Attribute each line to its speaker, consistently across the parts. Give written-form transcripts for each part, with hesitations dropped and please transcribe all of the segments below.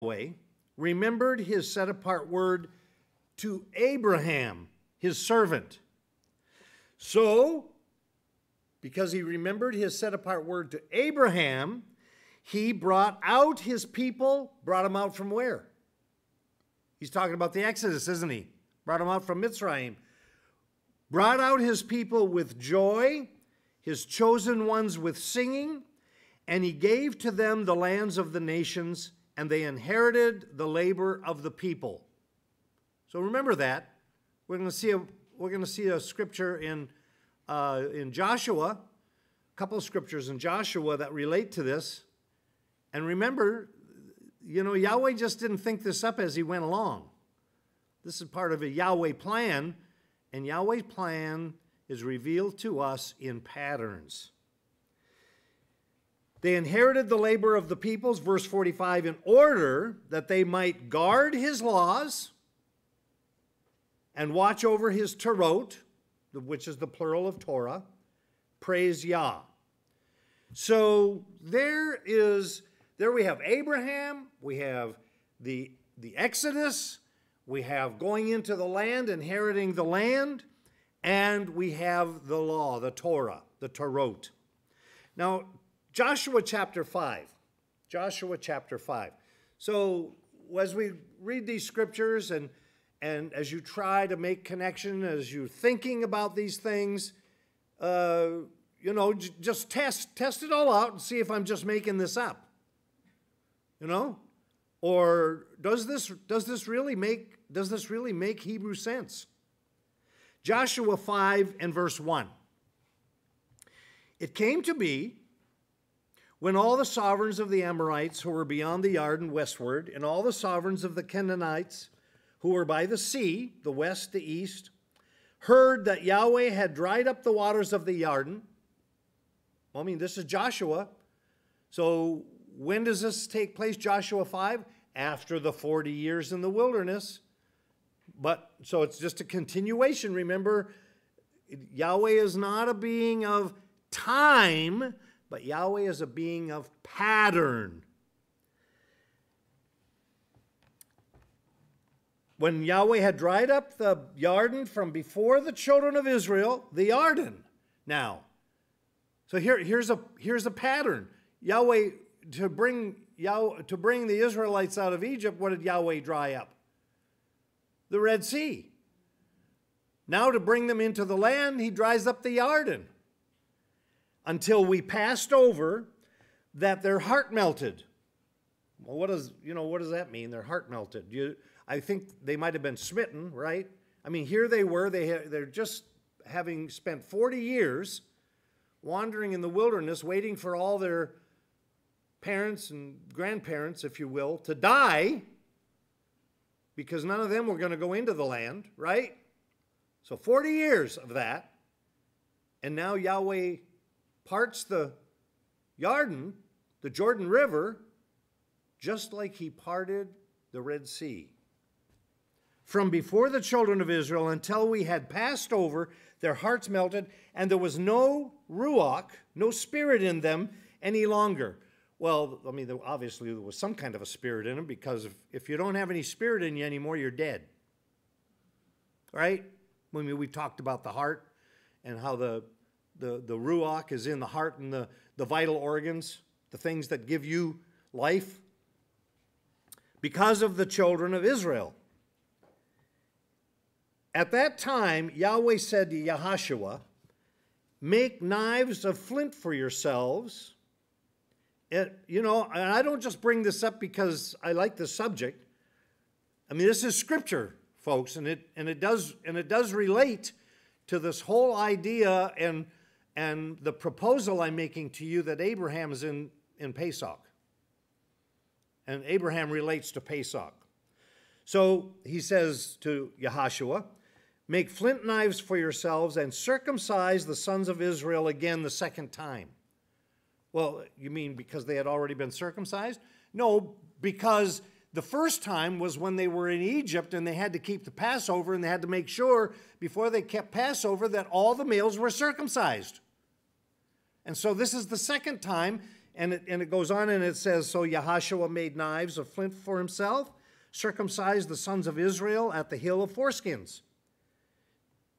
Speaker 1: Yahweh remembered his set-apart word to Abraham, his servant. So, because he remembered his set-apart word to Abraham, he brought out his people. Brought them out from where? He's talking about the Exodus, isn't he? Brought them out from Mitzrayim. Brought out his people with joy, his chosen ones with singing, and he gave to them the lands of the nations, and they inherited the labor of the people. So remember that. We're going to see a scripture in Joshua, a couple of scriptures in Joshua that relate to this. And remember, Yahweh just didn't think this up as he went along. This is part of a Yahweh plan, and Yahweh's plan is revealed to us in patterns. They inherited the labor of the peoples, verse 45, in order that they might guard his laws and watch over his Torot, which is the plural of Torah. Praise Yah. So there we have Abraham, we have the Exodus, we have going into the land, inheriting the land, and we have the law, the Torah, the Torot. Now, Joshua chapter 5. Joshua chapter 5. So as we read these scriptures and as you try to make connection, as you're thinking about these things, just test it all out and see if I'm just making this up. Or does this really make Hebrew sense? Joshua 5 and verse 1. It came to be, when all the sovereigns of the Amorites who were beyond the Jordan westward, and all the sovereigns of the Canaanites who were by the sea, the west, the east, heard that Yahweh had dried up the waters of the Jordan. This is Joshua. So when does this take place, Joshua 5? After the 40 years in the wilderness. So it's just a continuation. Remember, Yahweh is not a being of time, but Yahweh is a being of pattern. When Yahweh had dried up the Jordan from before the children of Israel, the Jordan. Now, so here's a pattern. Yahweh, to bring the Israelites out of Egypt, what did Yahweh dry up? The Red Sea. Now to bring them into the land, he dries up the Jordan. Until we passed over, that their heart melted. Well, what does that mean? Their heart melted. I think they might have been smitten, right? Here they were. They're just having spent 40 years wandering in the wilderness, waiting for all their parents and grandparents, if you will, to die, because none of them were going to go into the land, right? So 40 years of that, and now Yahweh parts the Jordan, the Jordan River, just like he parted the Red Sea. From before the children of Israel until we had passed over, their hearts melted, and there was no ruach, no spirit in them any longer. Well, obviously there was some kind of a spirit in them, because if you don't have any spirit in you anymore, you're dead. Right? We talked about the heart and how the ruach is in the heart and the vital organs, the things that give you life. Because of the children of Israel. At that time, Yahweh said to Yahushua, make knives of flint for yourselves. And I don't just bring this up because I like the subject. This is scripture, folks, and it does relate to this whole idea and the proposal I'm making to you that Abraham is in Pesach. And Abraham relates to Pesach. So he says to Yahushua, make flint knives for yourselves and circumcise the sons of Israel again the second time. Well, you mean because they had already been circumcised? No, because the first time was when they were in Egypt and they had to keep the Passover, and they had to make sure before they kept Passover that all the males were circumcised. And so this is the second time, And it goes on and it says, so Yahushua made knives of flint for himself, circumcised the sons of Israel at the hill of foreskins.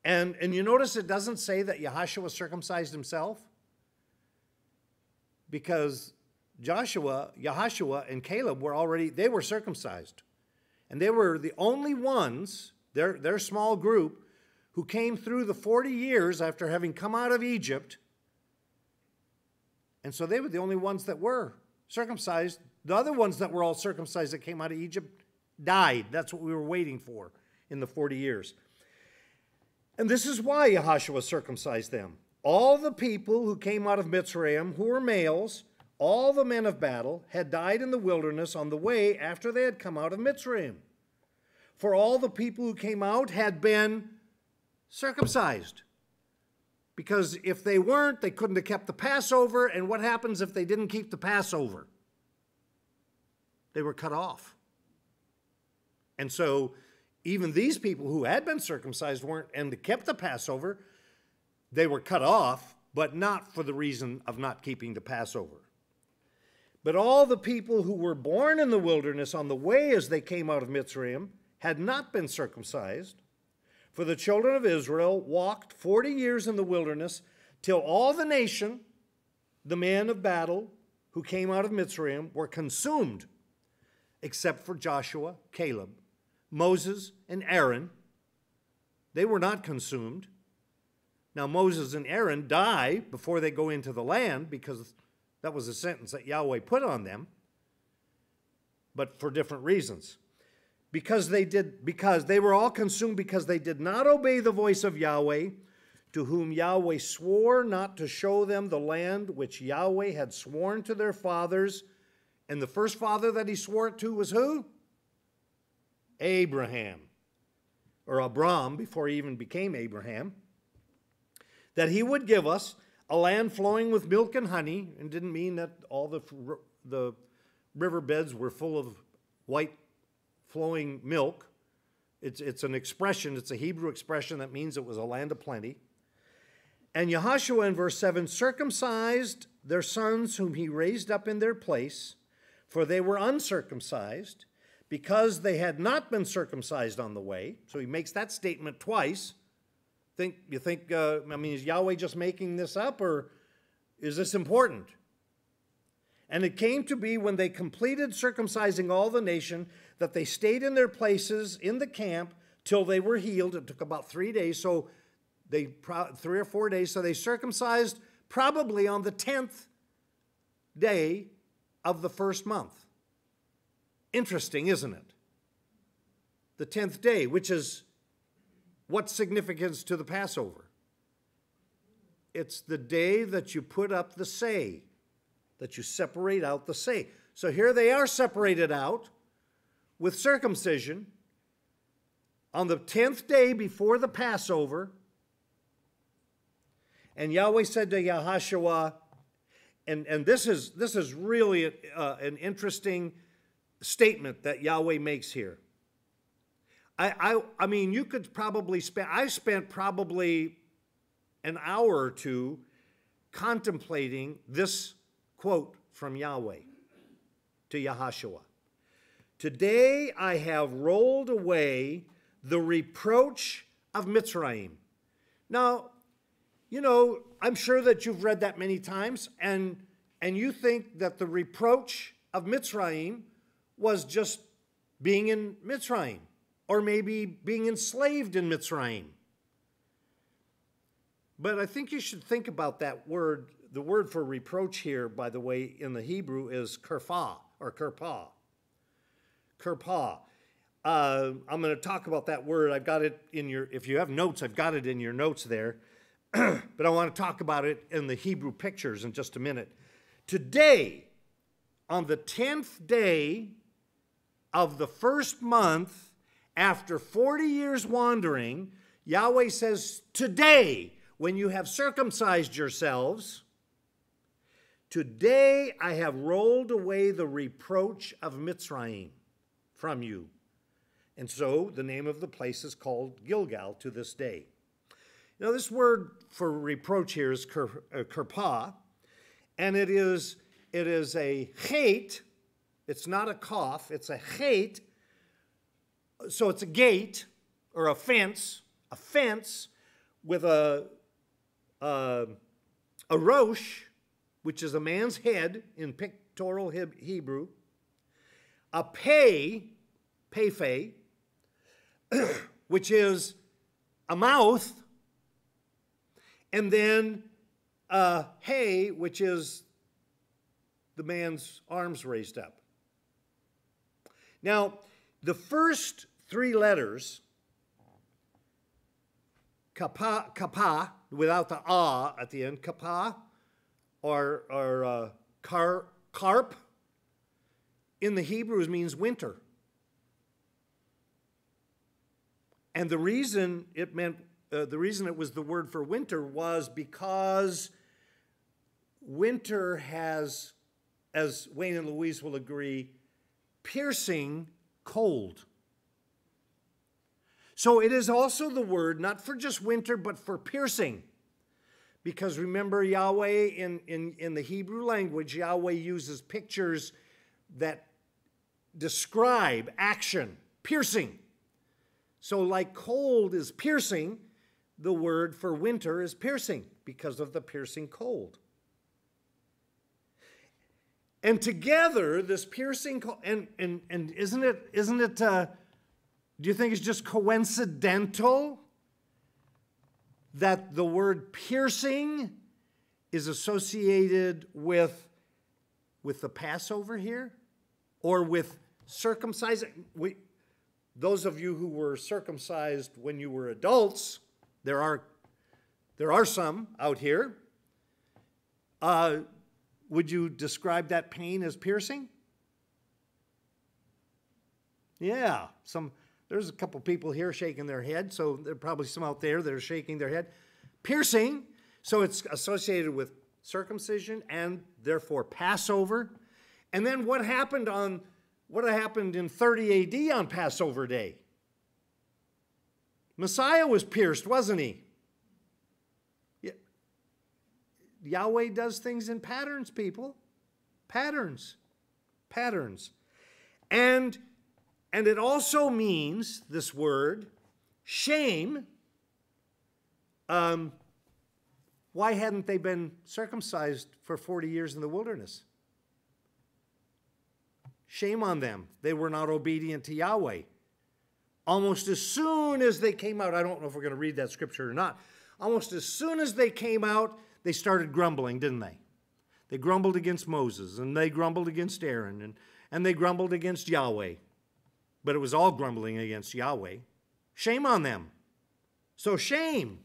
Speaker 1: And you notice it doesn't say that Yahushua circumcised himself, because Yahushua and Caleb they were circumcised. And they were the only ones, their small group, who came through the 40 years after having come out of Egypt. And so they were the only ones that were circumcised. The other ones that were all circumcised that came out of Egypt died. That's what we were waiting for in the 40 years. And this is why Yahushua circumcised them. All the people who came out of Mitzrayim, who were males, all the men of battle, had died in the wilderness on the way after they had come out of Mitzrayim. For all the people who came out had been circumcised. Because if they weren't, they couldn't have kept the Passover. And what happens if they didn't keep the Passover? They were cut off. And so even these people who had been circumcised weren't, and kept the Passover, they were cut off, but not for the reason of not keeping the Passover. But all the people who were born in the wilderness on the way as they came out of Mitzrayim had not been circumcised. For the children of Israel walked 40 years in the wilderness till all the nation, the men of battle who came out of Mitzrayim, were consumed, except for Joshua, Caleb, Moses, and Aaron. They were not consumed. Now Moses and Aaron die before they go into the land, because that was a sentence that Yahweh put on them, but for different reasons. Because they were all consumed because they did not obey the voice of Yahweh, to whom Yahweh swore not to show them the land which Yahweh had sworn to their fathers. And the first father that he swore it to was who? Abraham, or Abram, before he even became Abraham. That he would give us a land flowing with milk and honey, and didn't mean that all the riverbeds were full of white flowing milk. It's an expression, it's a Hebrew expression that means it was a land of plenty. And Yahushua in verse 7 circumcised their sons whom he raised up in their place, for they were uncircumcised, because they had not been circumcised on the way. So he makes that statement twice. You think, is Yahweh just making this up, or is this important? And it came to be when they completed circumcising all the nation that they stayed in their places in the camp till they were healed. It took about 3 days, 3 or 4 days. So they circumcised probably on the 10th day of the first month. Interesting, isn't it? The 10th day, which is what significance to the Passover? It's the day that you put up the say, that you separate out the say. So here they are separated out with circumcision on the 10th day before the Passover. And Yahweh said to Yahushua, and this is really an interesting statement that Yahweh makes here. I mean, you could probably I spent probably an hour or two contemplating this quote from Yahweh to Yahushua. Today I have rolled away the reproach of Mitzrayim. Now, you know, I'm sure that you've read that many times, and you think that the reproach of Mitzrayim was just being in Mitzrayim, or maybe being enslaved in Mitzrayim. But I think you should think about that word. The word for reproach here, by the way, in the Hebrew is kerpah, or kerpah. Kerpah. I'm going to talk about that word. I've got it in your, if you have notes, I've got it in your notes there. But I want to talk about it in the Hebrew pictures in just a minute. Today, on the 10th day of the first month, after 40 years wandering, Yahweh says, today, when you have circumcised yourselves, today I have rolled away the reproach of Mitzrayim from you. And so the name of the place is called Gilgal to this day. Now this word for reproach here is kerpah, and it is It is a chait. It's not a kof. It's a chait. So it's a gate or a fence with a rosh, which is a man's head in pictorial Hebrew, a pei, which is a mouth, and then a hey, which is the man's arms raised up. Now, the first three letters, kapa, without the ah at the end, kapa, or carp, in the Hebrews means winter. And the reason it was the word for winter was because winter has, as Wayne and Louise will agree, piercing cold. So it is also the word, not for just winter, but for piercing. Because remember, Yahweh, in the Hebrew language, Yahweh uses pictures that describe action, piercing. So like cold is piercing, the word for winter is piercing because of the piercing cold. And together, this piercing cold, and isn't it, do you think it's just coincidental that the word piercing is associated with the Passover here? Or with circumcising? Those of you who were circumcised when you were adults, there are some out here. Would you describe that pain as piercing? Yeah, there's a couple people here shaking their head, so there are probably some out there that are shaking their head. Piercing, so it's associated with circumcision and therefore Passover. And then what happened in 30 AD on Passover Day? Messiah was pierced, wasn't he? Yeah. Yahweh does things in patterns, people. Patterns. And it also means, this word, shame. Why hadn't they been circumcised for 40 years in the wilderness? Shame on them. They were not obedient to Yahweh. Almost as soon as they came out, I don't know if we're going to read that scripture or not, almost as soon as they came out, they started grumbling, didn't they? They grumbled against Moses, and they grumbled against Aaron, and they grumbled against Yahweh. But it was all grumbling against Yahweh. Shame on them. So shame.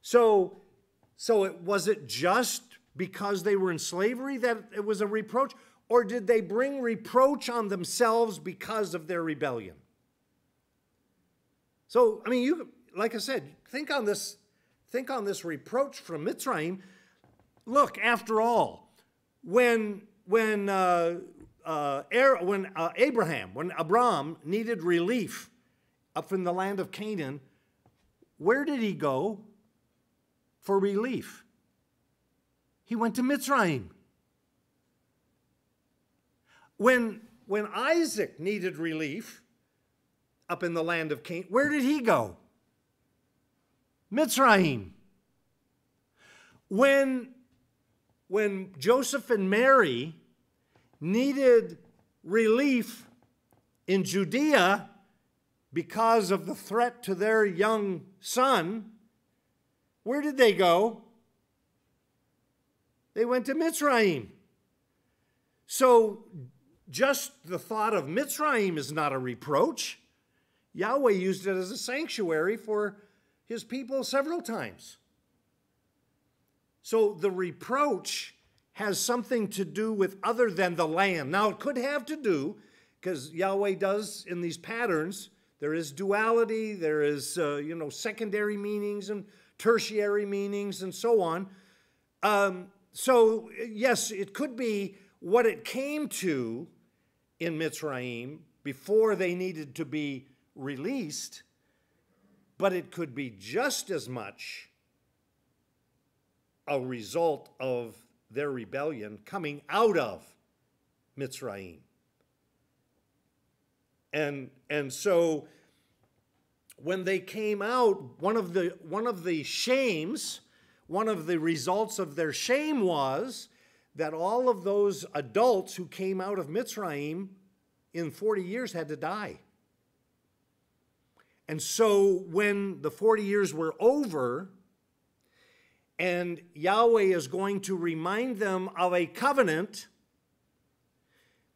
Speaker 1: So was it just because they were in slavery that it was a reproach? Or did they bring reproach on themselves because of their rebellion? So, I mean, like I said, think on this reproach from Mitzrayim. Look, after all, when Abraham needed relief up in the land of Canaan, where did he go for relief? He went to Mitzrayim. When Isaac needed relief up in the land of Canaan, where did he go? Mitzrayim. When Joseph and Mary needed relief in Judea because of the threat to their young son, where did they go? They went to Mitzrayim. So just the thought of Mitzrayim is not a reproach. Yahweh used it as a sanctuary for his people several times. So the reproach has something to do with other than the land. Now, it could have to do, because Yahweh does in these patterns, there is duality, there is, secondary meanings and tertiary meanings and so on. So, yes, it could be what it came to in Mitzrayim before they needed to be released, but it could be just as much a result of their rebellion coming out of Mitzrayim. And so when they came out, one of the shames, one of the results of their shame was that all of those adults who came out of Mitzrayim in 40 years had to die. And so when the 40 years were over, and Yahweh is going to remind them of a covenant,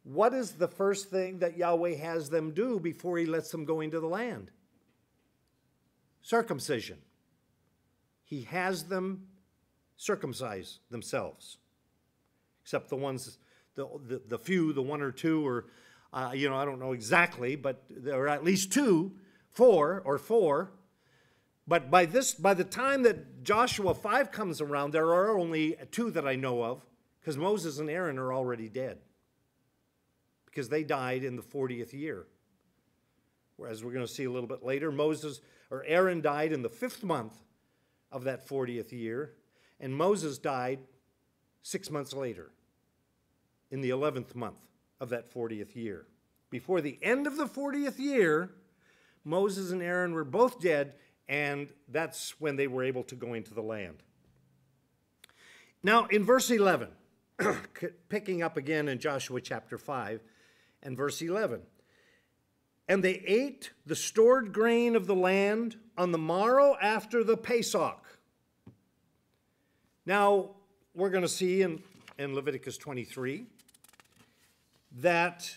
Speaker 1: what is the first thing that Yahweh has them do before he lets them go into the land? Circumcision. He has them circumcise themselves. Except the ones, the few, the one or two, or, I don't know exactly, but there are at least four. But by the time that Joshua 5 comes around, there are only 2 that I know of, because Moses and Aaron are already dead, because they died in the 40th year. Whereas we're going to see a little bit later, Aaron died in the 5th month of that 40th year, and Moses died 6 months later, in the 11th month of that 40th year. Before the end of the 40th year, Moses and Aaron were both dead, and that's when they were able to go into the land. Now, in verse 11, picking up again in Joshua chapter 5 and verse 11, and they ate the stored grain of the land on the morrow after the Pesach. Now, we're going to see in Leviticus 23 that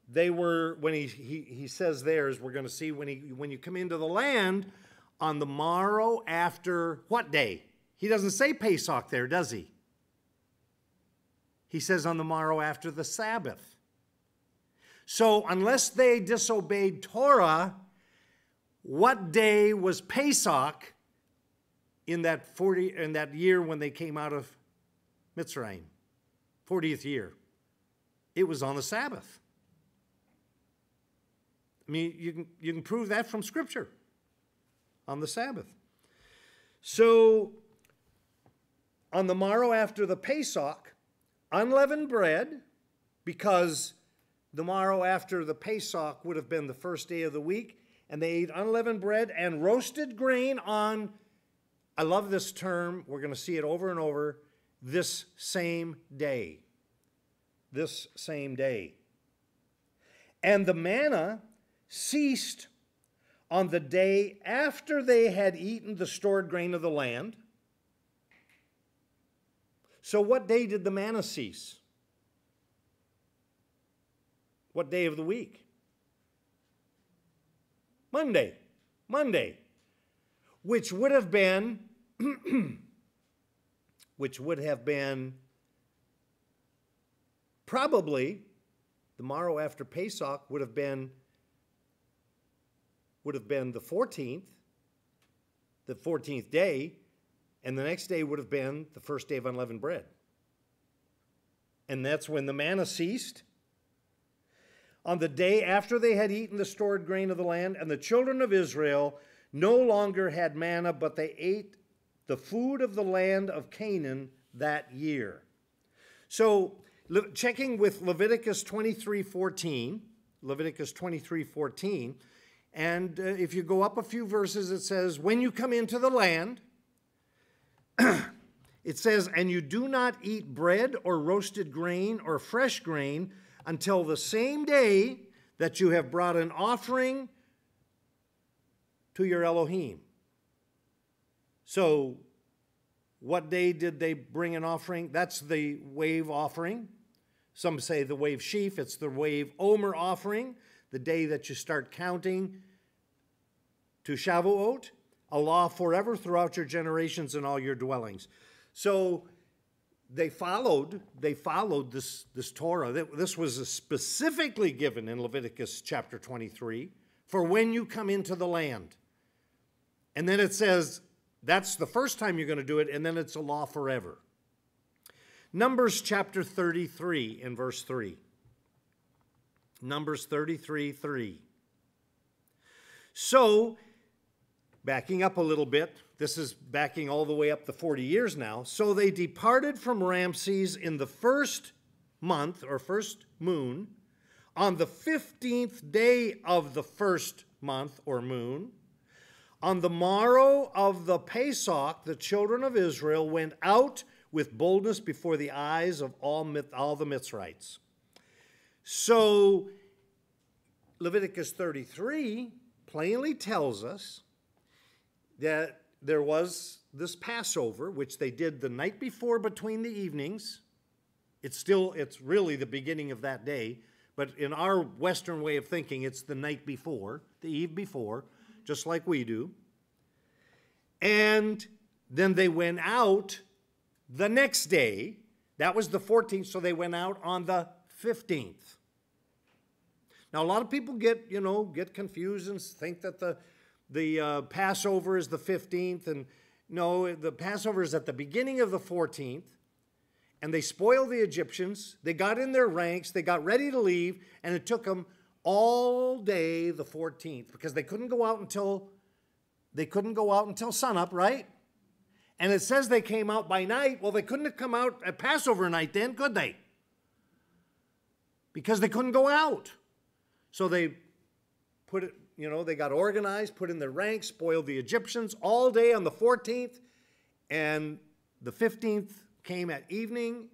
Speaker 1: they were, when he says there, as we're going to see, when you come into the land on the morrow after what day? He doesn't say Pesach there, does he? He says on the morrow after the Sabbath. So unless they disobeyed Torah, what day was Pesach in that year when they came out of Mitzrayim? 40th year. It was on the Sabbath. I mean, you can prove that from Scripture. On the Sabbath. So, on the morrow after the Pesach, unleavened bread, because the morrow after the Pesach would have been the first day of the week, and they ate unleavened bread and roasted grain on, I love this term, we're going to see it over and over, this same day. This same day. And the manna ceased on the day after they had eaten the stored grain of the land. So what day did the manna cease? What day of the week? Monday. Which would have been probably the morrow after Pesach would have been the 14th day, and the next day would have been the first day of unleavened bread. And that's when the manna ceased. On the day after they had eaten the stored grain of the land, and the children of Israel no longer had manna, but they ate the food of the land of Canaan that year. So, checking with Leviticus 23:14, and if you go up a few verses, it says, when you come into the land, it says, and you do not eat bread or roasted grain or fresh grain until the same day that you have brought an offering to your Elohim. So, what day did they bring an offering? That's the wave offering. Some say the wave sheaf. It's the wave omer offering, the day that you start counting to Shavuot, a law forever throughout your generations and all your dwellings. So they followed this Torah. This was specifically given in Leviticus chapter 23 for when you come into the land. And then it says that's the first time you're going to do it, and then it's a law forever. Numbers chapter 33 and verse 3. Numbers 33:3. So Backing up a little bit, this is backing all the way up to 40 years now. So they departed from Ramses in the first month, or first moon, on the 15th day of the first month, or moon. On the morrow of the Pesach, the children of Israel went out with boldness before the eyes of all the Mitzrites. So Leviticus 33 plainly tells us that there was this Passover, which they did the night before between the evenings. It's really the beginning of that day, but in our Western way of thinking, it's the night before, the eve before, just like we do. And then they went out the next day. That was the 14th, so they went out on the 15th. Now, a lot of people get confused and think that the Passover is the 15th, and no, the Passover is at the beginning of the 14th, and they spoiled the Egyptians. They got in their ranks, they got ready to leave, and it took them all day the 14th, because they couldn't go out until sunup, right? And it says they came out by night. Well, they couldn't have come out at Passover night then, could they? Because they couldn't go out. So they they got organized, put in their ranks, spoiled the Egyptians all day on the 14th, and the 15th came at evening,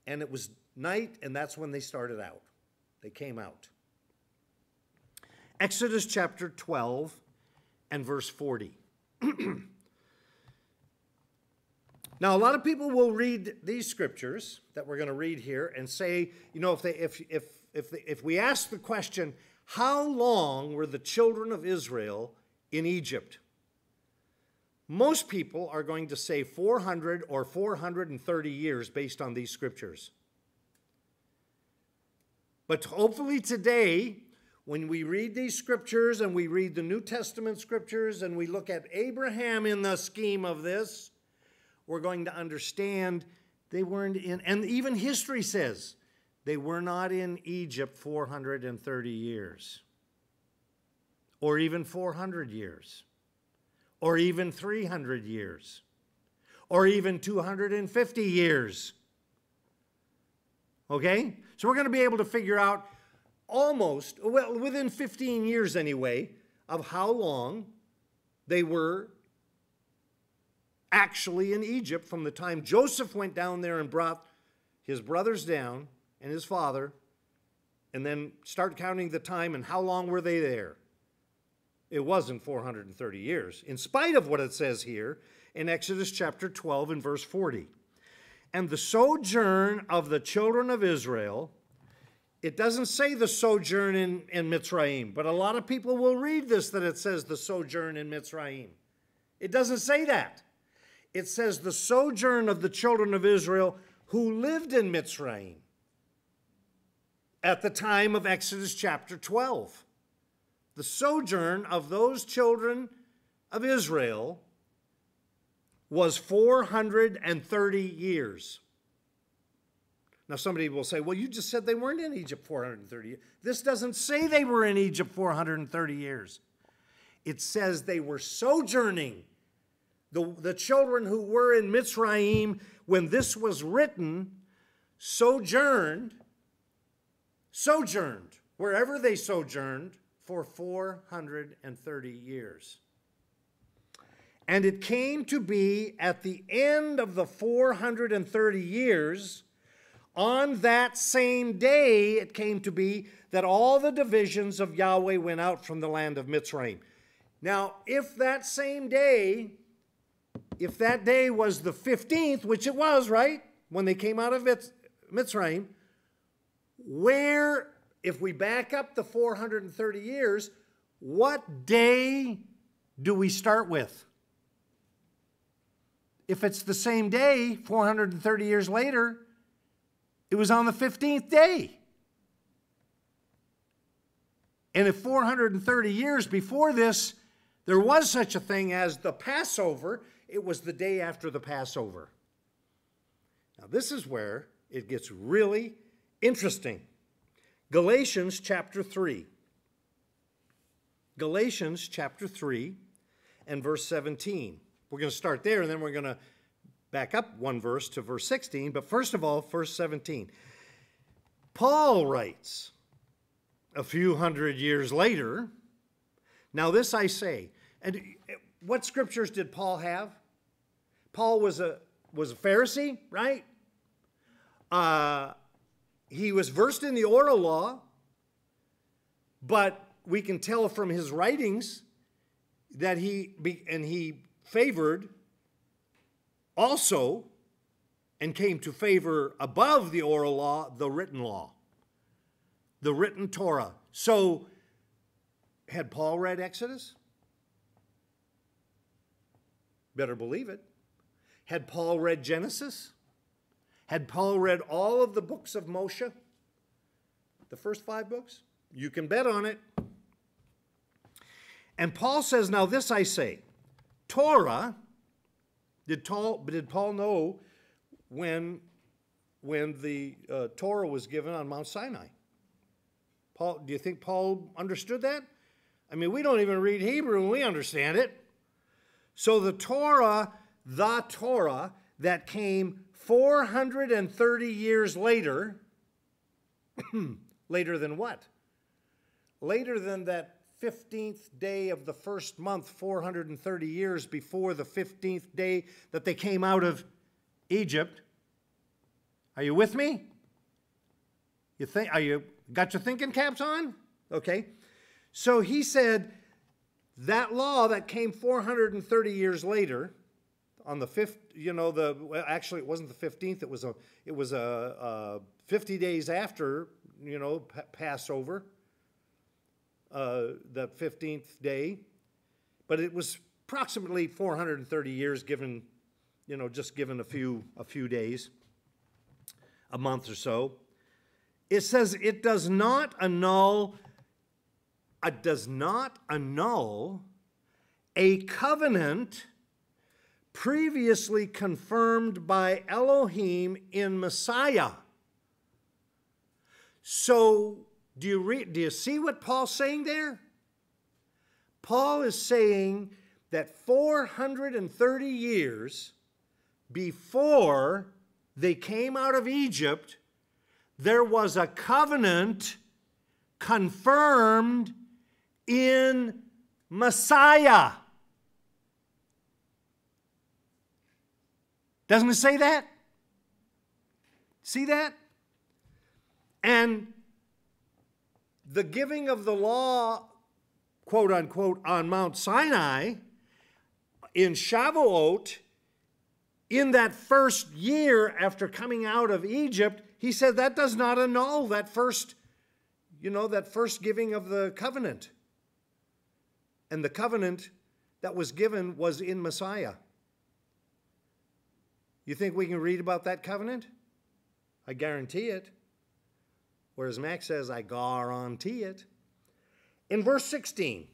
Speaker 1: and it was night, and that's when they started out. They came out. Exodus chapter 12 and verse 40. Now, a lot of people will read these scriptures that we're going to read here and say, if we ask the question, how long were the children of Israel in Egypt? Most people are going to say 400 or 430 years based on these scriptures. But hopefully today, when we read these scriptures and we read the New Testament scriptures and we look at Abraham in the scheme of this, we're going to understand they weren't in, and even history says they were not in Egypt 430 years, or even 400 years, or even 300 years, or even 250 years. Okay? So we're going to be able to figure out within 15 years anyway, of how long they were actually in Egypt from the time Joseph went down there and brought his brothers down and his father, and then start counting the time and how long were they there. It wasn't 430 years, in spite of what it says here in Exodus chapter 12 and verse 40. And the sojourn of the children of Israel, it doesn't say the sojourn in Mitzrayim, but a lot of people will read this that it says the sojourn in Mitzrayim. It doesn't say that. It says the sojourn of the children of Israel who lived in Mitzrayim at the time of Exodus chapter 12. The sojourn of those children of Israel was 430 years. Now somebody will say, well, you just said they weren't in Egypt 430 years. This doesn't say they were in Egypt 430 years. It says they were sojourning. The children who were in Mitzrayim when this was written sojourned, wherever they sojourned, for 430 years. And it came to be at the end of the 430 years, on that same day it came to be that all the divisions of Yahweh went out from the land of Mitzrayim. Now, if that day was the 15th, which it was, right, when they came out of Mitzrayim, if we back up the 430 years, what day do we start with? If it's the same day, 430 years later, it was on the 15th day. And if 430 years before this, there was such a thing as the Passover, it was the day after the Passover. Now, this is where it gets really interesting. Galatians chapter 3. Galatians chapter 3 and verse 17. We're going to start there, and then we're going to back up one verse to verse 16. But first of all, verse 17. Paul writes a few hundred years later, now this I say. And what scriptures did Paul have? Paul was a Pharisee, right? He was versed in the oral law, but we can tell from his writings that he favored also and came to favor above the oral law, the written law, the written Torah. So, had Paul read Exodus? Better believe it. Had Paul read Genesis? Had Paul read all of the books of Moshe? The first 5 books? You can bet on it. And Paul says, now this I say, Torah, did Paul know when the Torah was given on Mount Sinai? Do you think Paul understood that? I mean, we don't even read Hebrew and we understand it. So the Torah that came 430 years later, later than what? Later than that 15th day of the first month, 430 years before the 15th day that they came out of Egypt. Are you with me? Got your thinking caps on? Okay. So he said that law that came 430 years later, on the 5th, actually it wasn't the 15th, it was 50 days after, Passover, the 15th day, but it was approximately 430 years given, just given a few days, a month or so. It says it does not annul a covenant previously confirmed by Elohim in Messiah. So, do you see what Paul's saying there? Paul is saying that 430 years before they came out of Egypt, there was a covenant confirmed in Messiah. Doesn't it say that? See that? And the giving of the law, quote unquote, on Mount Sinai, in Shavuot, in that first year after coming out of Egypt, he said that does not annul that first giving of the covenant. And the covenant that was given was in Messiah. You think we can read about that covenant? I guarantee it. Whereas Max says, I guarantee it. In verse 16,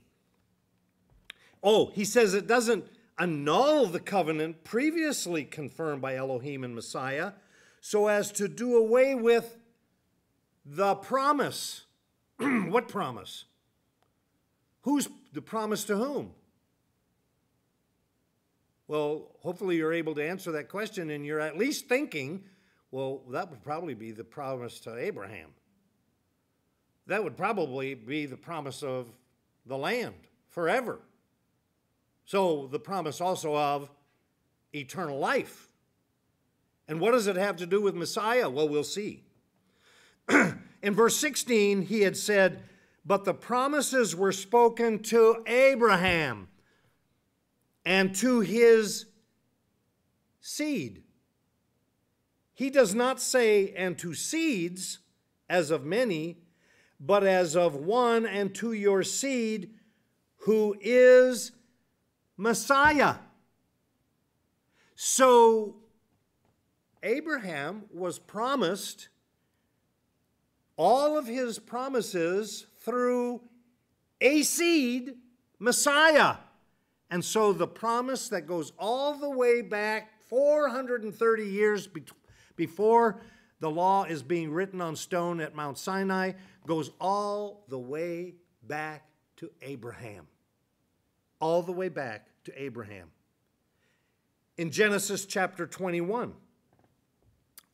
Speaker 1: he says it doesn't annul the covenant previously confirmed by Elohim and Messiah, so as to do away with the promise. What promise? Who's the promise to whom? Well, hopefully you're able to answer that question, and you're at least thinking, well, that would probably be the promise to Abraham. That would probably be the promise of the land forever. So the promise also of eternal life. And what does it have to do with Messiah? Well, we'll see. In verse 16, he had said, but the promises were spoken to Abraham and to his seed. He does not say, and to seeds, as of many, but as of one, and to your seed, who is Messiah. So, Abraham was promised all of his promises through a seed, Messiah. And so the promise that goes all the way back 430 years before the law is being written on stone at Mount Sinai goes all the way back to Abraham. All the way back to Abraham. In Genesis chapter 21,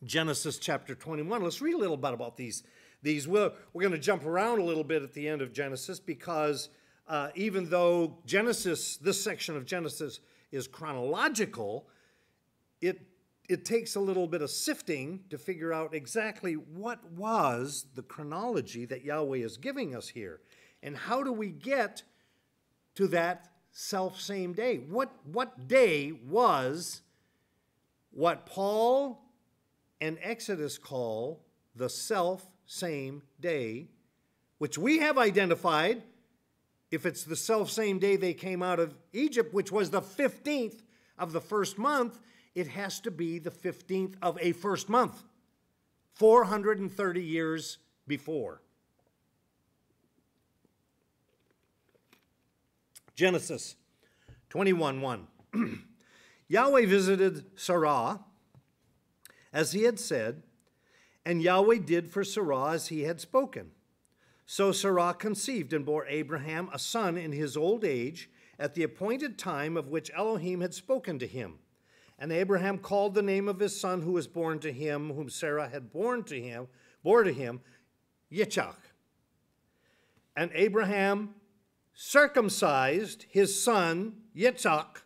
Speaker 1: Genesis chapter 21, let's read a little bit about these. We're going to jump around a little bit at the end of Genesis because even though Genesis, this section of Genesis is chronological, it takes a little bit of sifting to figure out exactly what was the chronology that Yahweh is giving us here. And how do we get to that self-same day? What day was what Paul and Exodus call the self-same day, which we have identified, if it's the self-same day they came out of Egypt, which was the 15th of the first month, it has to be the 15th of a first month, 430 years before. Genesis 21:1. Yahweh visited Sarah, as he had said, and Yahweh did for Sarah as he had spoken. So Sarah conceived and bore Abraham a son in his old age, at the appointed time of which Elohim had spoken to him. And Abraham called the name of his son who was born to him, whom Sarah had bore to him, Yitzchak. And Abraham circumcised his son Yitzchak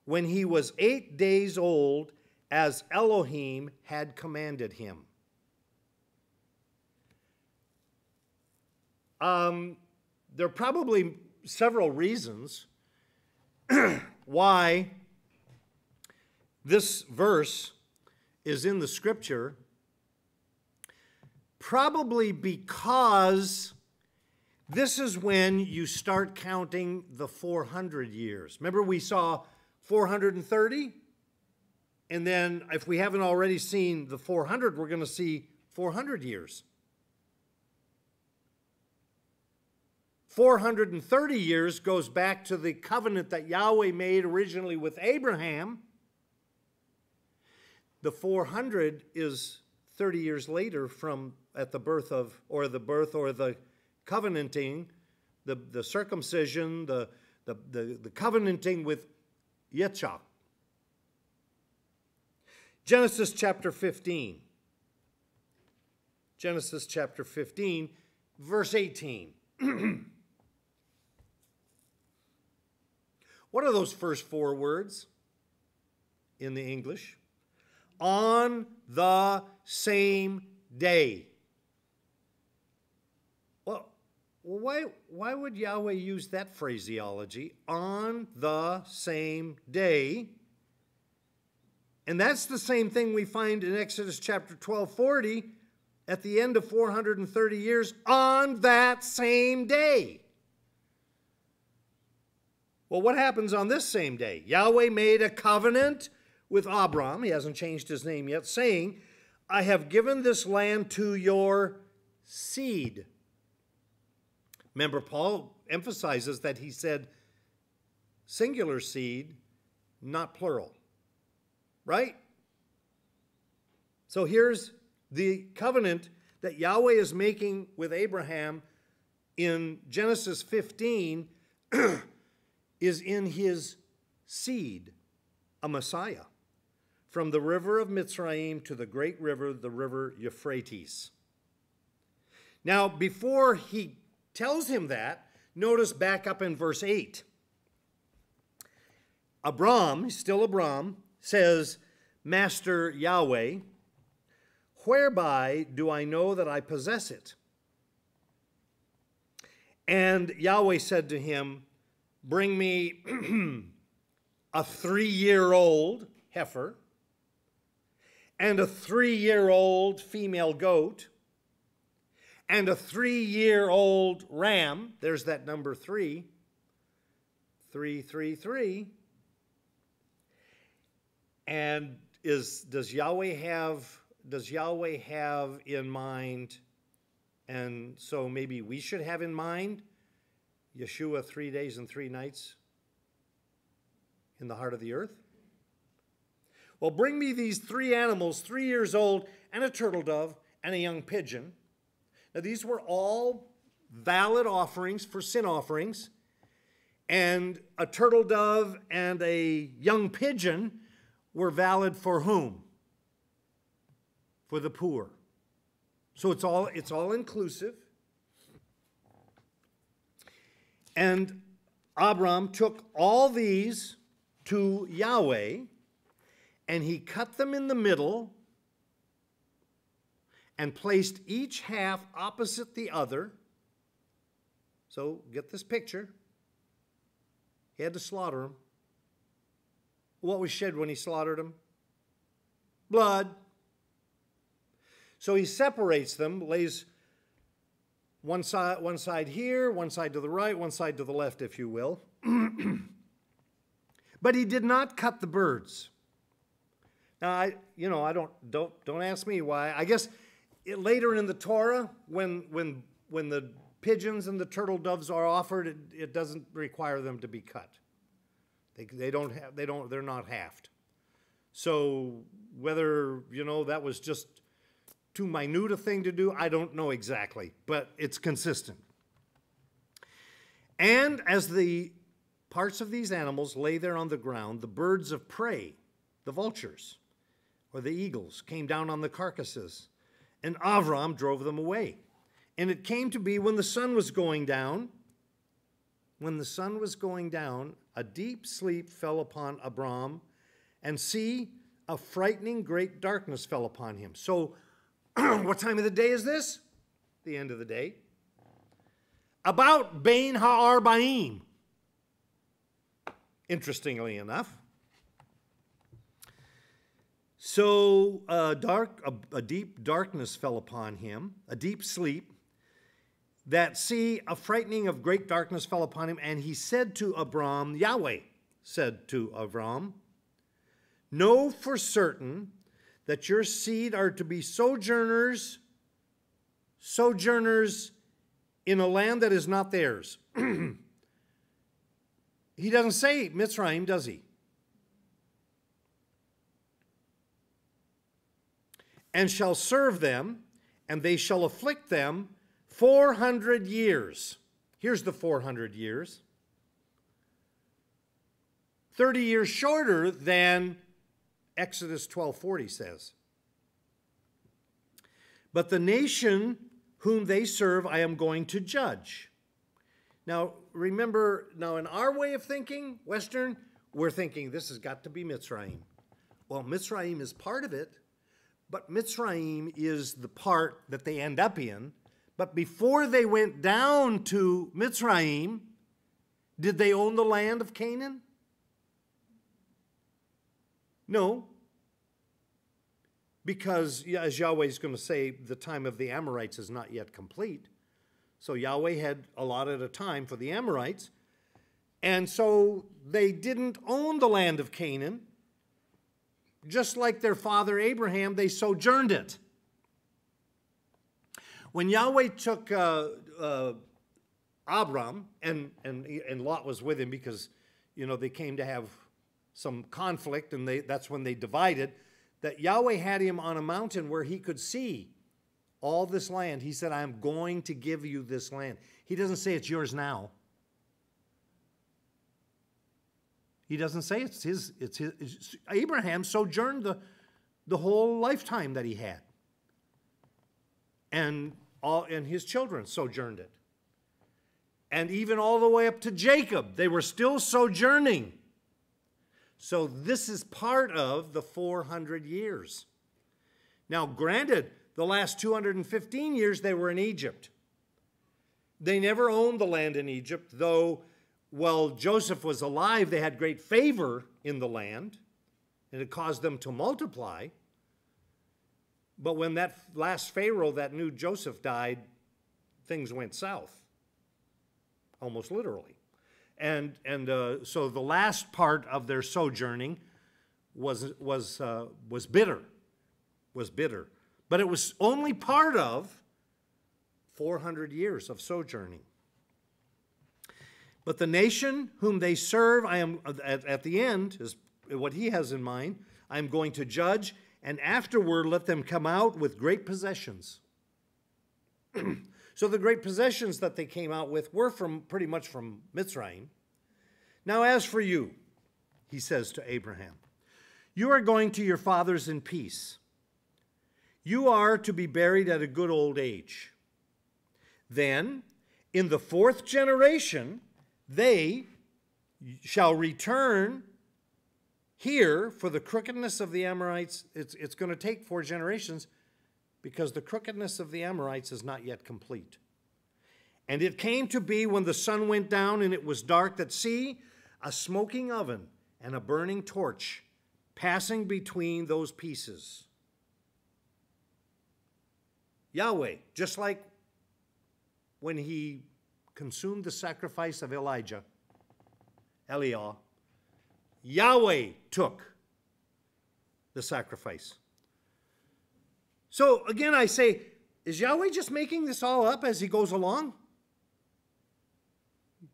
Speaker 1: when he was 8 days old, as Elohim had commanded him. There are probably several reasons why this verse is in the scripture. Probably because this is when you start counting the 400 years. Remember we saw 430? And then if we haven't already seen the 400, we're going to see 400 years. 430 years goes back to the covenant that Yahweh made originally with Abraham. The 400 is 30 years later from at the birth or the covenanting, the circumcision, the covenanting with Yitzchak. Genesis chapter 15. Genesis chapter 15, verse 18. What are those first four words in the English? On the same day. Well, why would Yahweh use that phraseology? On the same day. And that's the same thing we find in Exodus chapter 12:40 at the end of 430 years, on that same day. Well, what happens on this same day? Yahweh made a covenant with Abram, he hasn't changed his name yet, saying, I have given this land to your seed. Remember, Paul emphasizes that he said singular seed, not plural. Right? So here's the covenant that Yahweh is making with Abraham in Genesis 15 is in his seed, a Messiah, from the river of Mitzrayim to the great river, the river Euphrates. Now, before he tells him that, notice back up in verse 8. Abram, still Abram, says, Master Yahweh, whereby do I know that I possess it? And Yahweh said to him, bring me a 3-year-old heifer and a 3-year-old female goat and a 3-year-old ram. There's that number 3. 333. And does Yahweh have in mind, and so maybe we should have in mind, Yeshua 3 days and 3 nights in the heart of the earth? Well, bring me these 3 animals, 3 years old, and a turtle dove, and a young pigeon. Now, these were all valid offerings for sin offerings, And a turtle dove and a young pigeon were valid for whom? For the poor. So it's all inclusive. And Abram took all these to Yahweh, and he cut them in the middle and placed each half opposite the other. So get this picture. He had to slaughter them. What was shed when he slaughtered them? Blood. So he separates them, lays one side here, one side to the right, one side to the left, if you will. But he did not cut the birds. Now, don't ask me why. I guess later in the Torah, when the pigeons and the turtle doves are offered, it doesn't require them to be cut. They're not halved. So whether, that was just too minute a thing to do, I don't know exactly, but it's consistent. And as the parts of these animals lay there on the ground, the birds of prey, the vultures, or the eagles, came down on the carcasses, and Avram drove them away. And it came to be when the sun was going down, a deep sleep fell upon Abram, and see, a frightening great darkness fell upon him. So, what time of the day is this? The end of the day. About Bain Ha'arbaim. Interestingly enough. So a deep darkness fell upon him, a deep sleep, that see, a frightening of great darkness fell upon him, and he said to Abram, Yahweh said to Abram, know for certain that your seed are to be sojourners in a land that is not theirs. He doesn't say Mitzrayim, does he? And shall serve them, and they shall afflict them 400 years. Here's the 400 years. 30 years shorter than Exodus 12:40 says. But the nation whom they serve I am going to judge. Now, remember, in our way of thinking, Western, we're thinking this has got to be Mitzrayim. Well, Mitzrayim is part of it, but Mitzrayim is the part that they end up in. But before they went down to Mitzrayim, did they own the land of Canaan? No. Because, as Yahweh is going to say, the time of the Amorites is not yet complete. So Yahweh had allotted a time for the Amorites. And so they didn't own the land of Canaan. Just like their father Abraham, they sojourned it. When Yahweh took Abram, and Lot was with him because, they came to have some conflict, and that's when they divided, that Yahweh had him on a mountain where he could see all this land. He said, I'm going to give you this land. He doesn't say it's yours now. He doesn't say it's his. Abraham sojourned the whole lifetime that he had. And his children sojourned it. And even all the way up to Jacob, they were still sojourning. So this is part of the 400 years. Now, granted, the last 215 years they were in Egypt. They never owned the land in Egypt, though while Joseph was alive, they had great favor in the land, and it caused them to multiply. But when that last Pharaoh that knew Joseph died, things went south, almost literally. And so the last part of their sojourning was bitter, but it was only part of 400 years of sojourning. But the nation whom they serve, I am at the end is what he has in mind. I am going to judge, and afterward let them come out with great possessions. So the great possessions that they came out with were pretty much from Mitzrayim. Now as for you, he says to Abraham, you are going to your fathers in peace. You are to be buried at a good old age. Then, in the 4th generation, they shall return here, for the crookedness of the Amorites. It's going to take 4 generations because the crookedness of the Amorites is not yet complete. And it came to be when the sun went down and it was dark that, see, a smoking oven and a burning torch passing between those pieces. Yahweh, just like when he consumed the sacrifice of Eliah, Yahweh took the sacrifice. So again, I say, is Yahweh just making this all up as he goes along?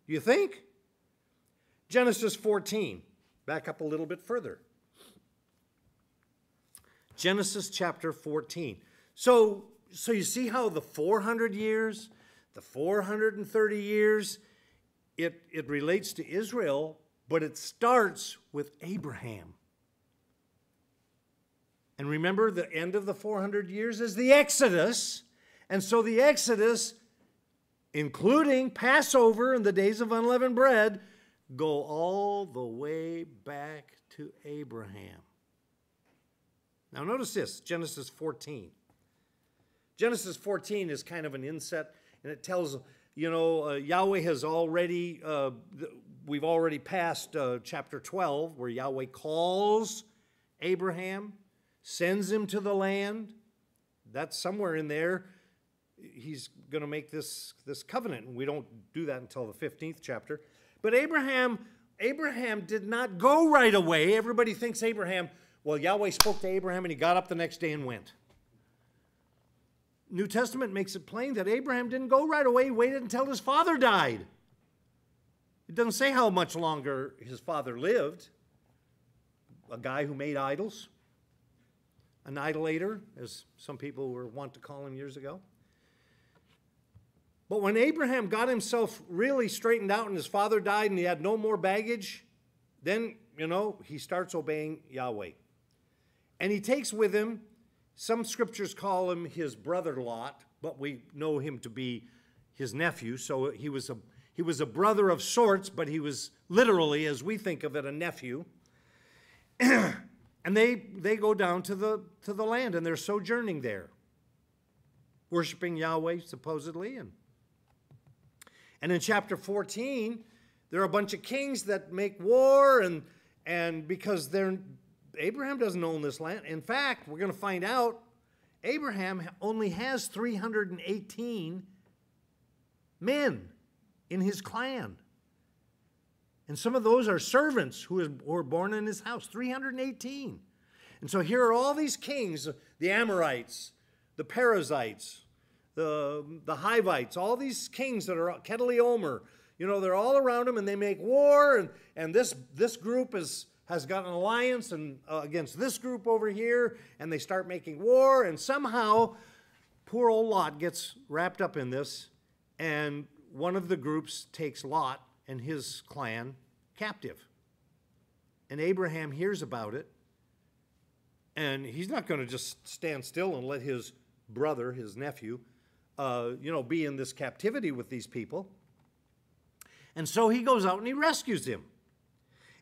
Speaker 1: You think? Genesis 14. Back up a little bit further. Genesis chapter 14. So you see how the 400 years, the 430 years, it relates to Israel, but it starts with Abraham. And remember, the end of the 400 years is the Exodus. And so the Exodus, including Passover and the days of unleavened bread, go all the way back to Abraham. Now notice this, Genesis 14. Genesis 14 is kind of an inset, and it tells, Yahweh has already, we've already passed chapter 12, where Yahweh calls Abraham, sends him to the land. That's somewhere in there. He's going to make this covenant, and we don't do that until the 15th chapter. But Abraham did not go right away. Everybody thinks Yahweh spoke to Abraham, and he got up the next day and went. New Testament makes it plain that Abraham didn't go right away. He waited until his father died. It doesn't say how much longer his father lived. A guy who made idols. An idolater, as some people were wont to call him years ago. But when Abraham got himself really straightened out and his father died and he had no more baggage, then, he starts obeying Yahweh. And he takes with him, some scriptures call him his brother Lot, but we know him to be his nephew. So he was a brother of sorts, but he was literally, as we think of it, a nephew. And they go down to the land, and they're sojourning there, worshiping Yahweh, supposedly. And in chapter 14, there are a bunch of kings that make war, and because Abraham doesn't own this land. In fact, we're going to find out Abraham only has 318 men in his clan. And some of those are servants who were born in his house, 318. And so here are all these kings, the Amorites, the Perizzites, the Hivites, all these kings that are Kedorlaomer. They're all around him, and they make war, and this group has got an alliance against this group over here, and they start making war, and somehow poor old Lot gets wrapped up in this, and one of the groups takes Lot and his clan captive. And Abraham hears about it, and he's not going to just stand still and let his brother, his nephew, be in this captivity with these people. And so he goes out and he rescues him.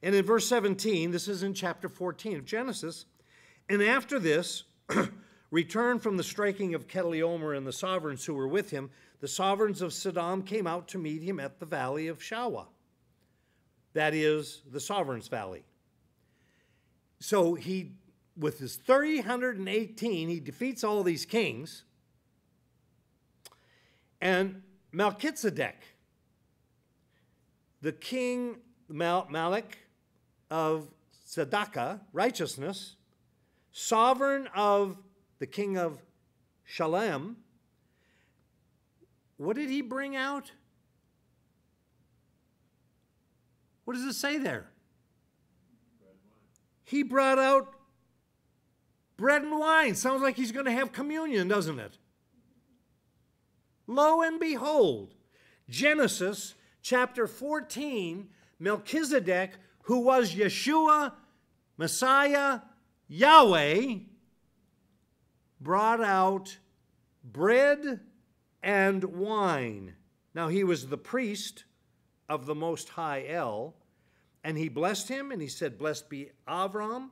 Speaker 1: And in verse 17, this is in chapter 14 of Genesis, and after this, return from the striking of Kedorlaomer and the sovereigns who were with him, the sovereigns of Sodom came out to meet him at the valley of Shawah. That is the sovereign's valley. So he, with his 318, he defeats all these kings. And Melchizedek, the king Malach of Tzedakah, righteousness, sovereign of the king of Shalem, what did he bring out? What does it say there? He brought out bread and wine. Sounds like he's going to have communion, doesn't it? Lo and behold, Genesis chapter 14 Melchizedek, who was Yeshua, Messiah, Yahweh, brought out bread and wine. Now he was the priest of the Most High El, and he blessed him, and he said, "Blessed be Avram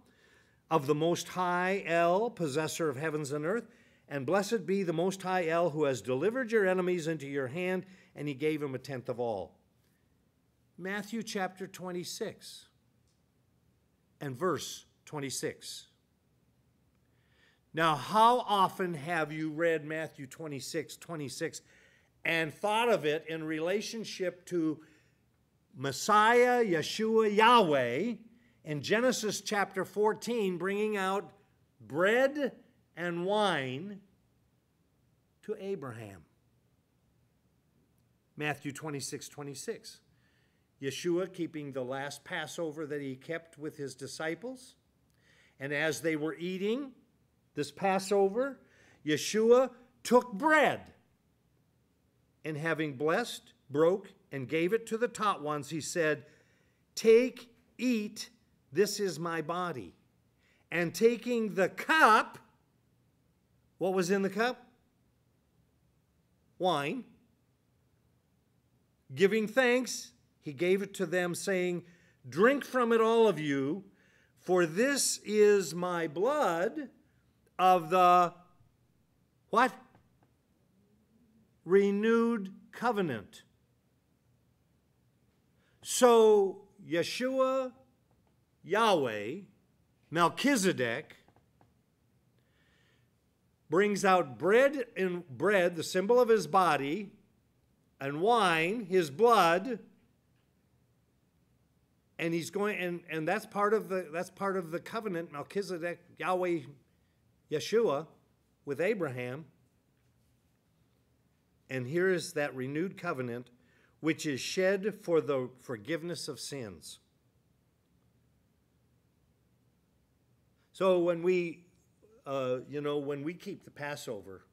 Speaker 1: of the Most High El, possessor of heavens and earth, and blessed be the Most High El, who has delivered your enemies into your hand," and he gave him a tenth of all. Matthew chapter 26 and verse 26. Now, how often have you read Matthew 26 and thought of it in relationship to Messiah, Yeshua, Yahweh, in Genesis chapter 14, bringing out bread and wine to Abraham? Matthew 26. Yeshua keeping the last Passover that he kept with his disciples. And as they were eating this Passover, Yeshua took bread, and having blessed, broke, and gave it to the taught ones, he said, "Take, eat, this is my body." And taking the cup, what was in the cup? Wine. Giving thanks, he gave it to them, saying, "Drink from it, all of you, for this is my blood of the," what? "Renewed covenant." So Yeshua, Yahweh, Melchizedek, brings out bread, the symbol of his body, and wine, his blood, and he's going, and that's part of the covenant, Melchizedek, Yahweh, Yeshua, with Abraham. And here is that renewed covenant, which is shed for the forgiveness of sins. So when we keep the Passover,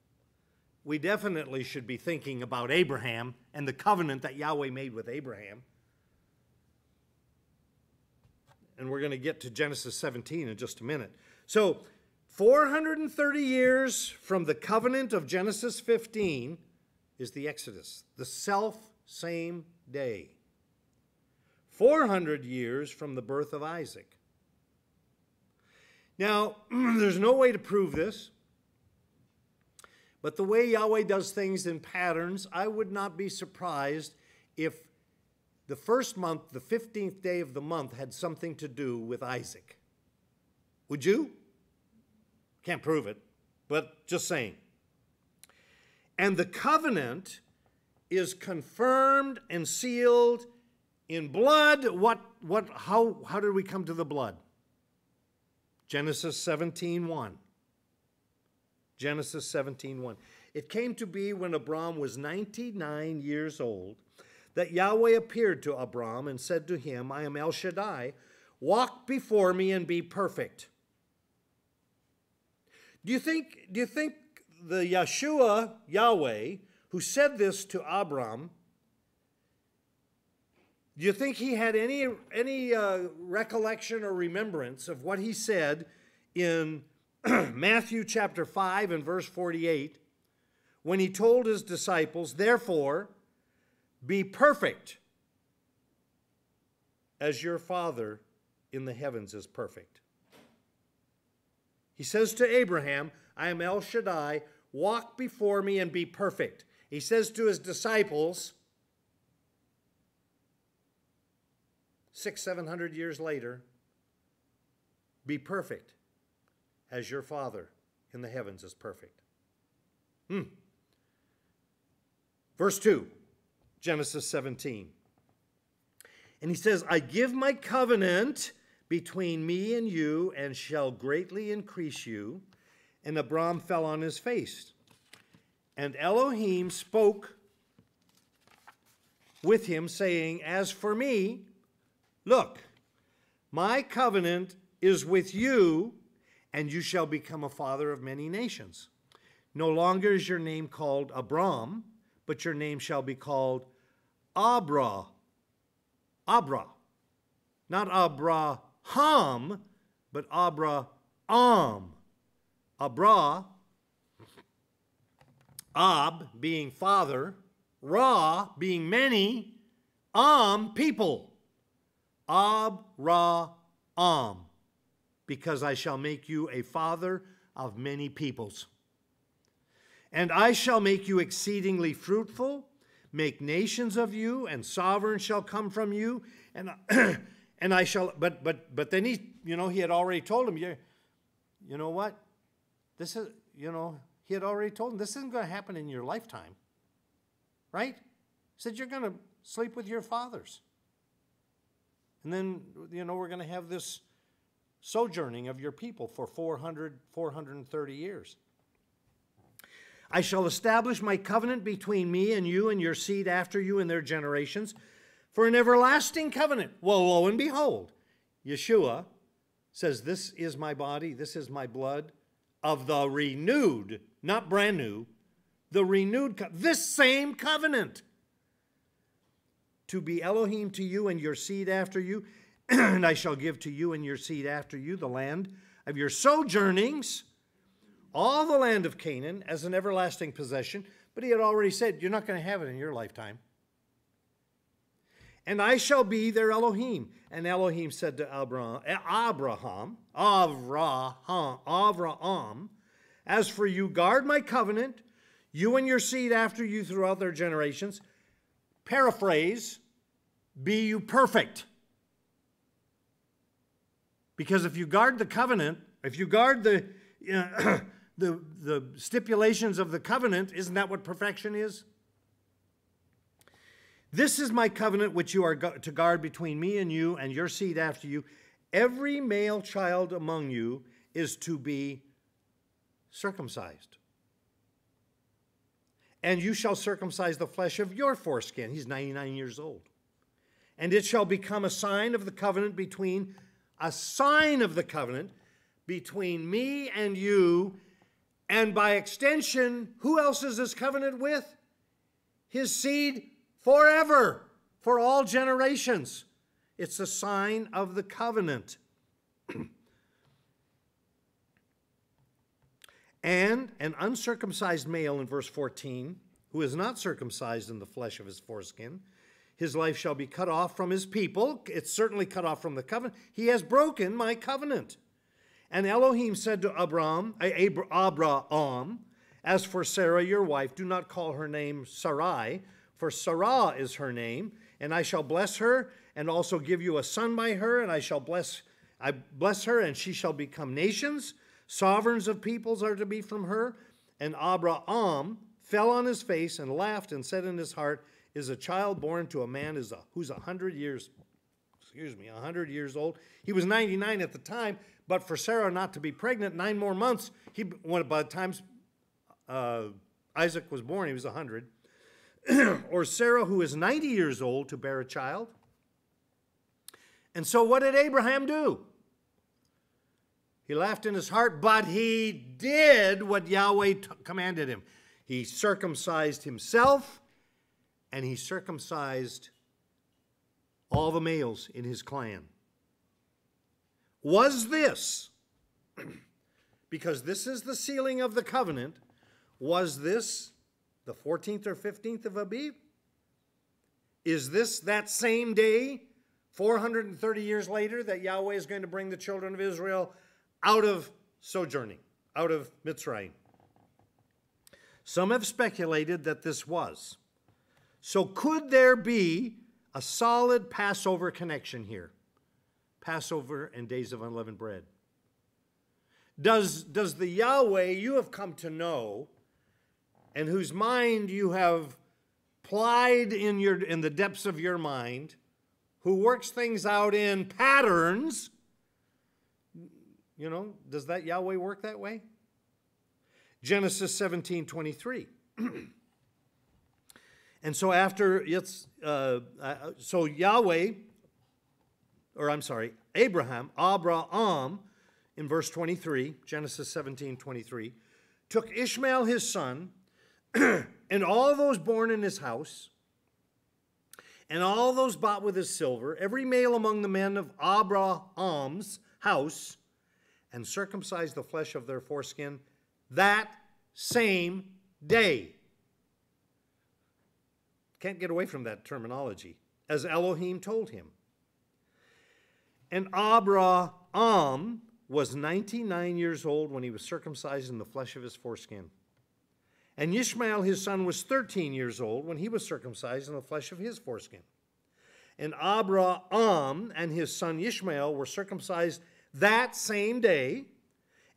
Speaker 1: we definitely should be thinking about Abraham and the covenant that Yahweh made with Abraham. And we're going to get to Genesis 17 in just a minute. So 430 years from the covenant of Genesis 15 is the Exodus, the self-same day. 400 years from the birth of Isaac. Now, there's no way to prove this, but the way Yahweh does things in patterns, I would not be surprised if the first month, the 15th day of the month, had something to do with Isaac. Would you? Can't prove it, but just saying. And the covenant is confirmed and sealed in blood. How did we come to the blood? Genesis 17:1. Genesis 17:1. It came to be when Abram was 99 years old that Yahweh appeared to Abram and said to him, "I am El Shaddai. Walk before me and be perfect." Do you think the Yeshua, Yahweh, who said this to Abram, do you think he had any recollection or remembrance of what he said in Matthew chapter 5 and verse 48 when he told his disciples, "Therefore, be perfect as your Father in the heavens is perfect"? He says to Abraham, "I am El Shaddai, walk before me and be perfect." He says to his disciples, 600-700 years later, "Be perfect as your Father in the heavens is perfect." Verse 2, Genesis 17. And he says, "I give my covenant between me and you, and shall greatly increase you." And Abram fell on his face. And Elohim spoke with him, saying, "As for me, look, my covenant is with you, and you shall become a father of many nations. No longer is your name called Abram, but your name shall be called Abra. Not Abraham, but Abraham. Ab being father, Ra being many, people. Abraham, because I shall make you a father of many peoples. And I shall make you exceedingly fruitful, make nations of you, and sovereigns shall come from you, and and I shall. But then he had already told him, you know what, this is he had already told him this isn't going to happen in your lifetime, right? He said you're going to sleep with your fathers, and then we're going to have this sojourning of your people for 430 years. I shall establish my covenant between me and you and your seed after you in their generations for an everlasting covenant. Well, lo and behold, Yeshua says, this is my body, this is my blood of the renewed, not brand new, the renewed, this same covenant to be Elohim to you and your seed after you. And I shall give to you and your seed after you the land of your sojournings, all the land of Canaan as an everlasting possession. But he had already said, you're not going to have it in your lifetime. And I shall be their Elohim. And Elohim said to Abraham, as for you, guard my covenant, you and your seed after you throughout their generations. Paraphrase, be you perfect. Because if you guard the covenant, if you guard the stipulations of the covenant, isn't that what perfection is? This is my covenant which you are to guard between me and you and your seed after you. Every male child among you is to be circumcised. And you shall circumcise the flesh of your foreskin. He's 99 years old. And it shall become a sign of the covenant between me and you, and by extension, who else is this covenant with? His seed forever, for all generations. It's a sign of the covenant. And an uncircumcised male, in verse 14, who is not circumcised in the flesh of his foreskin, his life shall be cut off from his people. It's certainly cut off from the covenant. He has broken my covenant. And Elohim said to Abraham, as for Sarah, your wife, do not call her name Sarai, for Sarah is her name, and I shall bless her, and also give you a son by her, and I bless her, and she shall become nations. Sovereigns of peoples are to be from her. And Abraham fell on his face and laughed and said in his heart, is a child born to a man who's 100 years old. He was 99 at the time, but for Sarah not to be pregnant 9 more months, by the time Isaac was born, he was 100. Or Sarah, who is 90 years old, to bear a child. And so what did Abraham do? He laughed in his heart, but he did what Yahweh commanded him. He circumcised himself, and he circumcised all the males in his clan. Was this, because this is the sealing of the covenant, was this the 14th or 15th of Abib? Is this that same day, 430 years later, that Yahweh is going to bring the children of Israel out of sojourning, out of Mitzrayim? Some have speculated that this was. So could there be a solid Passover connection here? Passover and Days of Unleavened Bread. Does the Yahweh you have come to know, and whose mind you have plied in the depths of your mind, who works things out in patterns, does that Yahweh work that way? Genesis 17:23. And so Abraham, in verse 23, Genesis 17:23, took Ishmael his son, and all those born in his house, And all those bought with his silver, every male among the men of Abraham's house, and circumcised the flesh of their foreskin that same day. Can't get away from that terminology. As Elohim told him. And Abraham was 99 years old when he was circumcised in the flesh of his foreskin. And Ishmael, his son, was 13 years old when he was circumcised in the flesh of his foreskin. And Abraham and his son Ishmael were circumcised that same day.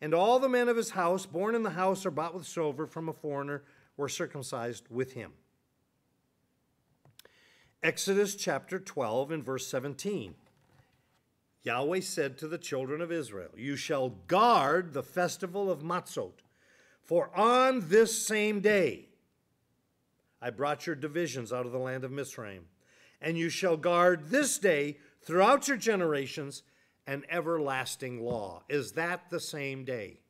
Speaker 1: And all the men of his house, born in the house or bought with silver from a foreigner, were circumcised with him. Exodus chapter 12 and verse 17. Yahweh said to the children of Israel, "You shall guard the festival of Matzot, for on this same day I brought your divisions out of the land of Mizraim, and you shall guard this day throughout your generations an everlasting law." Is that the same day?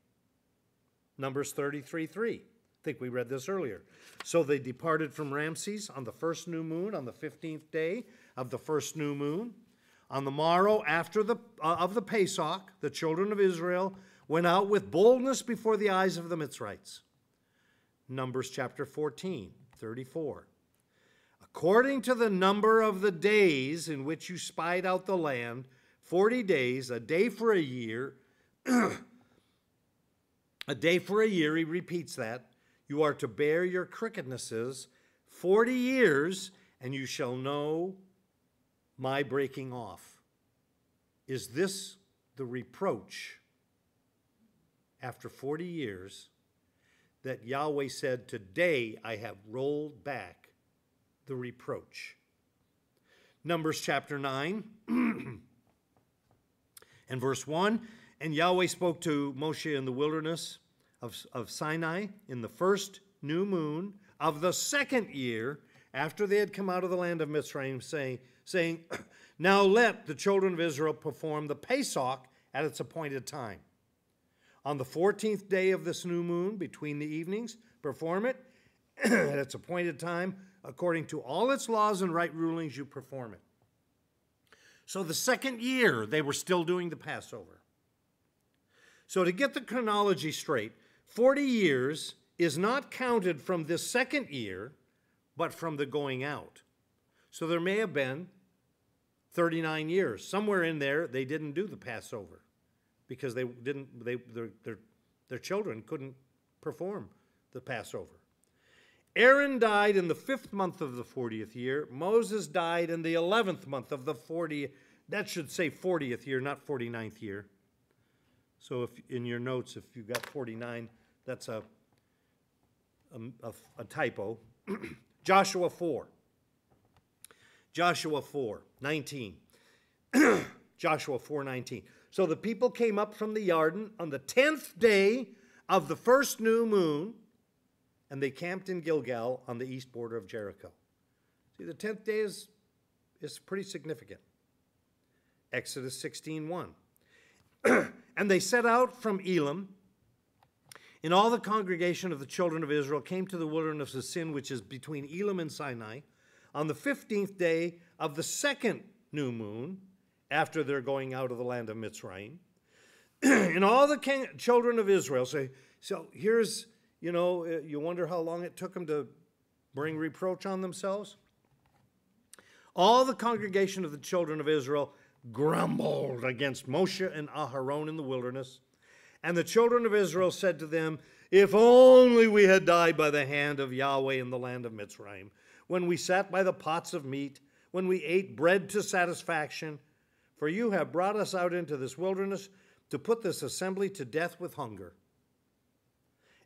Speaker 1: Numbers 33:3. I think we read this earlier. So they departed from Ramses on the first new moon, on the 15th day of the first new moon. On the morrow after of the Pesach, the children of Israel went out with boldness before the eyes of the Mitzrites. Numbers chapter 14:34. According to the number of the days in which you spied out the land, 40 days, a day for a year, a day for a year, he repeats that. You are to bear your crookednesses 40 years, and you shall know my breaking off. Is this the reproach after 40 years that Yahweh said, today I have rolled back the reproach? Numbers chapter 9 and verse 1, and Yahweh spoke to Moshe in the wilderness of Sinai in the first new moon of the second year after they had come out of the land of Mitzrayim, saying, now let the children of Israel perform the Pesach at its appointed time. On the 14th day of this new moon, between the evenings, perform it at its appointed time. According to all its laws and right rulings, you perform it. So the second year, they were still doing the Passover. So to get the chronology straight, 40 years is not counted from this second year, but from the going out. So there may have been 39 years. Somewhere in there, they didn't do the Passover because their children couldn't perform the Passover. Aaron died in the 5th month of the 40th year. Moses died in the 11th month of the 40th. That should say 40th year, not 49th year. So if in your notes, if you've got 49, that's a typo. Joshua 4. Joshua 4:19. Joshua 4:19. So the people came up from the Yarden on the 10th day of the first new moon, and they camped in Gilgal on the east border of Jericho. See, the 10th day is pretty significant. Exodus 16:1. And they set out from Elim, and all the congregation of the children of Israel came to the wilderness of Sin, which is between Elim and Sinai, on the 15th day of the second new moon, after they're going out of the land of Mitzrayim. And all the children of Israel say, so here's, you wonder how long it took them to bring reproach on themselves? All the congregation of the children of Israel grumbled against Moshe and Aharon in the wilderness. And the children of Israel said to them, if only we had died by the hand of Yahweh in the land of Mitzrayim, when we sat by the pots of meat, when we ate bread to satisfaction. For you have brought us out into this wilderness to put this assembly to death with hunger.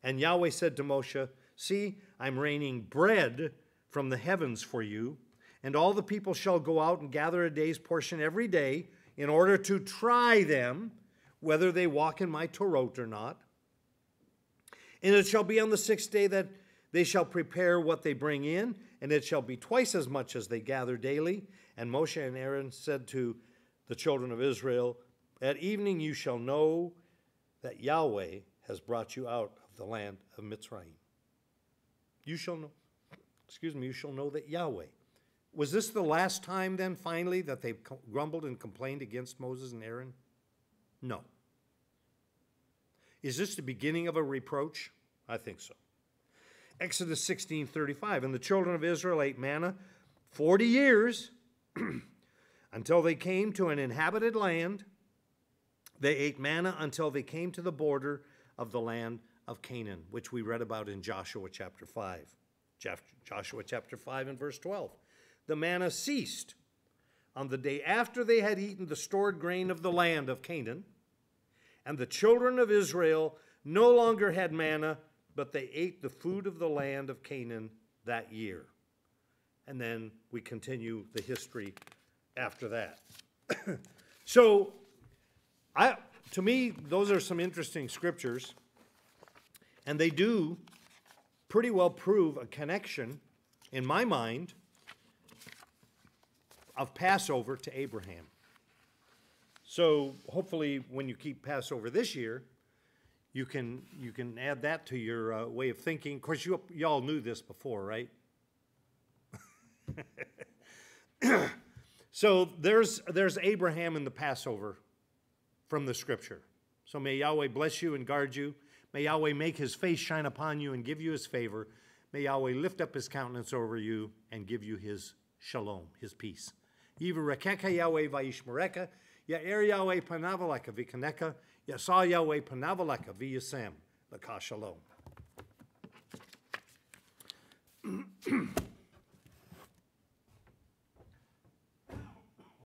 Speaker 1: And Yahweh said to Moshe, see, I'm raining bread from the heavens for you, and all the people shall go out and gather a day's portion every day in order to try them, whether they walk in my Torot or not. And it shall be on the 6th day that they shall prepare what they bring in, and it shall be twice as much as they gather daily. And Moshe and Aaron said to the children of Israel, at evening you shall know that Yahweh has brought you out of the land of Mitzrayim. You shall know that Yahweh Was this the last time then, finally, that they grumbled and complained against Moses and Aaron? No. Is this the beginning of a reproach? I think so. Exodus 16:35, and the children of Israel ate manna 40 years until they came to an inhabited land. They ate manna until they came to the border of the land of Canaan, which we read about in Joshua chapter 5. Joshua chapter 5 and verse 12. The manna ceased on the day after they had eaten the stored grain of the land of Canaan, and the children of Israel no longer had manna, but they ate the food of the land of Canaan that year. And then we continue the history after that. So, to me, those are some interesting scriptures, and they do pretty well prove a connection, in my mind, of Passover to Abraham. So hopefully when you keep Passover this year, you can add that to your way of thinking. Of course, you all knew this before, right? So there's Abraham in the Passover from the Scripture. So may Yahweh bless you and guard you. May Yahweh make his face shine upon you and give you his favor. May Yahweh lift up his countenance over you and give you his shalom, his peace. Yivarekeka Yahweh vayishmereka, Ya'er Yahweh panavaleka v'kaneka, Yasa Yahweh panavaleka v'yasem, l'ka shalom.